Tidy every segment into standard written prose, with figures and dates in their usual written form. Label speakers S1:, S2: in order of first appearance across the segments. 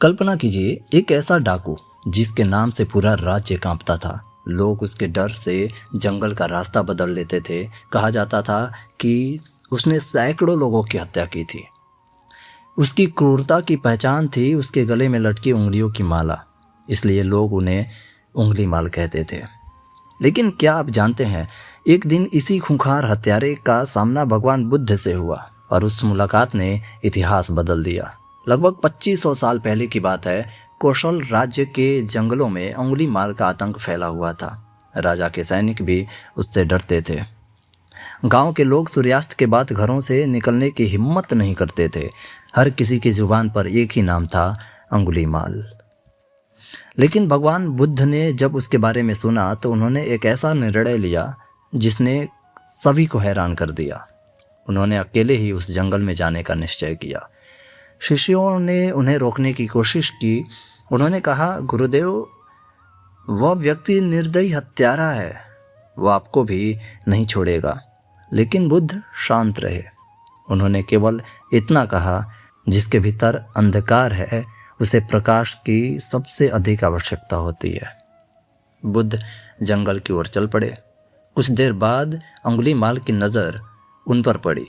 S1: कल्पना कीजिए एक ऐसा डाकू जिसके नाम से पूरा राज्य कांपता था। लोग उसके डर से जंगल का रास्ता बदल लेते थे। कहा जाता था कि उसने सैकड़ों लोगों की हत्या की थी। उसकी क्रूरता की पहचान थी उसके गले में लटकी उंगलियों की माला, इसलिए लोग उन्हें उंगली माल कहते थे। लेकिन क्या आप जानते हैं, एक दिन इसी खूंखार हत्यारे का सामना भगवान बुद्ध से हुआ और उस मुलाकात ने इतिहास बदल दिया। लगभग 2500 साल पहले की बात है। कौशल राज्य के जंगलों में उंगली माल का आतंक फैला हुआ था। राजा के सैनिक भी उससे डरते थे। गांव के लोग सूर्यास्त के बाद घरों से निकलने की हिम्मत नहीं करते थे। हर किसी की जुबान पर एक ही नाम था, अंगुलीमाल। लेकिन भगवान बुद्ध ने जब उसके बारे में सुना तो उन्होंने एक ऐसा निर्णय लिया जिसने सभी को हैरान कर दिया। उन्होंने अकेले ही उस जंगल में जाने का निश्चय किया। शिष्यों ने उन्हें रोकने की कोशिश की। उन्होंने कहा, गुरुदेव, वह व्यक्ति निर्दयी हत्यारा है, वह आपको भी नहीं छोड़ेगा। लेकिन बुद्ध शांत रहे। उन्होंने केवल इतना कहा, जिसके भीतर अंधकार है उसे प्रकाश की सबसे अधिक आवश्यकता होती है। बुद्ध जंगल की ओर चल पड़े। कुछ देर बाद अंगुलीमाल की नज़र उन पर पड़ी।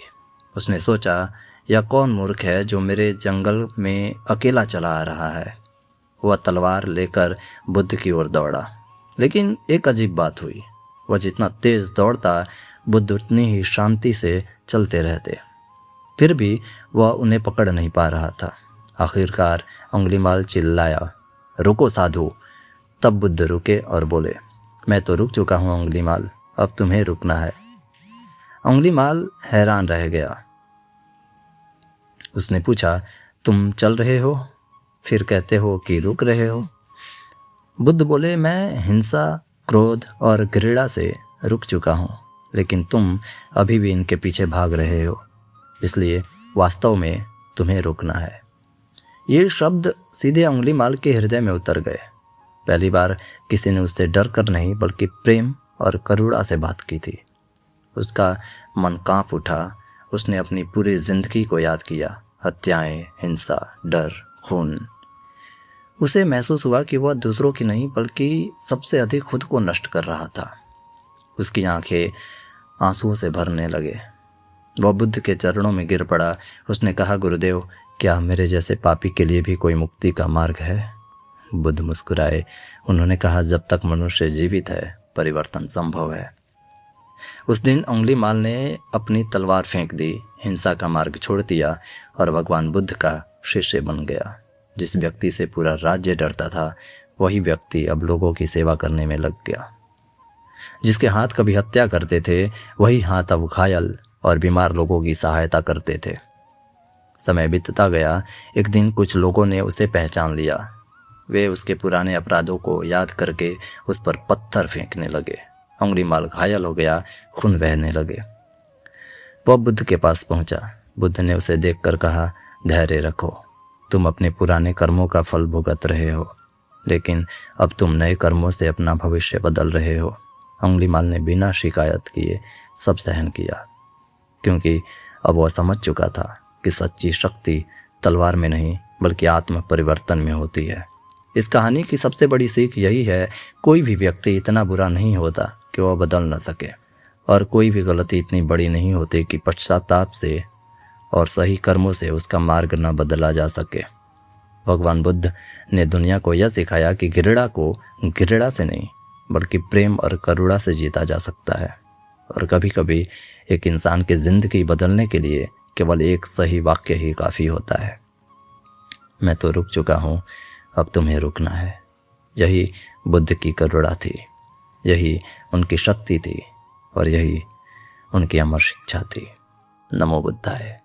S1: उसने सोचा, यह कौन मूर्ख है जो मेरे जंगल में अकेला चला आ रहा है। वह तलवार लेकर बुद्ध की ओर दौड़ा। लेकिन एक अजीब बात हुई, वह जितना तेज दौड़ता बुद्ध उतनी ही शांति से चलते रहते। फिर भी वह उन्हें पकड़ नहीं पा रहा था। आखिरकार अंगुलीमाल चिल्लाया, रुको साधु। तब बुद्ध रुके और बोले, मैं तो रुक चुका हूँ अंगुलीमाल, अब तुम्हें रुकना है। अंगुलीमाल हैरान रह गया। उसने पूछा, तुम चल रहे हो, फिर कहते हो कि रुक रहे हो। बुद्ध बोले, मैं हिंसा, क्रोध और घृणा से रुक चुका हूँ, लेकिन तुम अभी भी इनके पीछे भाग रहे हो, इसलिए वास्तव में तुम्हें रुकना है। ये शब्द सीधे अंगुलीमाल के हृदय में उतर गए। पहली बार किसी ने उससे डर कर नहीं बल्कि प्रेम और करुणा से बात की थी। उसका मन कांप उठा। उसने अपनी पूरी जिंदगी को याद किया, हत्याएं, हिंसा, डर, खून। उसे महसूस हुआ कि वह दूसरों की नहीं बल्कि सबसे अधिक खुद को नष्ट कर रहा था। उसकी आंखें आंसुओं से भरने लगे। वह बुद्ध के चरणों में गिर पड़ा। उसने कहा, गुरुदेव, क्या मेरे जैसे पापी के लिए भी कोई मुक्ति का मार्ग है? बुद्ध मुस्कुराए। उन्होंने कहा, जब तक मनुष्य जीवित है परिवर्तन संभव है। उस दिन अंगुलीमाल ने अपनी तलवार फेंक दी, हिंसा का मार्ग छोड़ दिया और भगवान बुद्ध का शिष्य बन गया। जिस व्यक्ति से पूरा राज्य डरता था, वही व्यक्ति अब लोगों की सेवा करने में लग गया। जिसके हाथ कभी हत्या करते थे, वही हाथ अब घायल और बीमार लोगों की सहायता करते थे। समय बीतता गया। एक दिन कुछ लोगों ने उसे पहचान लिया। वे उसके पुराने अपराधों को याद करके उस पर पत्थर फेंकने लगे। अंगुलीमाल घायल हो गया, खून बहने लगे। वह बुद्ध के पास पहुंचा। बुद्ध ने उसे देखकर कहा, धैर्य रखो, तुम अपने पुराने कर्मों का फल भुगत रहे हो, लेकिन अब तुम नए कर्मों से अपना भविष्य बदल रहे हो। अंगुलीमाल ने बिना शिकायत किए सब सहन किया, क्योंकि अब वह समझ चुका था कि सच्ची शक्ति तलवार में नहीं बल्कि आत्म परिवर्तन में होती है। इस कहानी की सबसे बड़ी सीख यही है, कोई भी व्यक्ति इतना बुरा नहीं होता कि वह बदल न सके, और कोई भी गलती इतनी बड़ी नहीं होती कि पश्चाताप से और सही कर्मों से उसका मार्ग न बदला जा सके। भगवान बुद्ध ने दुनिया को यह सिखाया कि घृणा को घृणा से नहीं बल्कि प्रेम और करुणा से जीता जा सकता है। और कभी कभी एक इंसान की जिंदगी बदलने के लिए केवल एक सही वाक्य ही काफ़ी होता है। मैं तो रुक चुका हूँ, अब तुम्हें रुकना है। यही बुद्ध की करुणा थी, यही उनकी शक्ति थी और यही उनकी अमर शिक्षा थी। नमो बुद्धाय।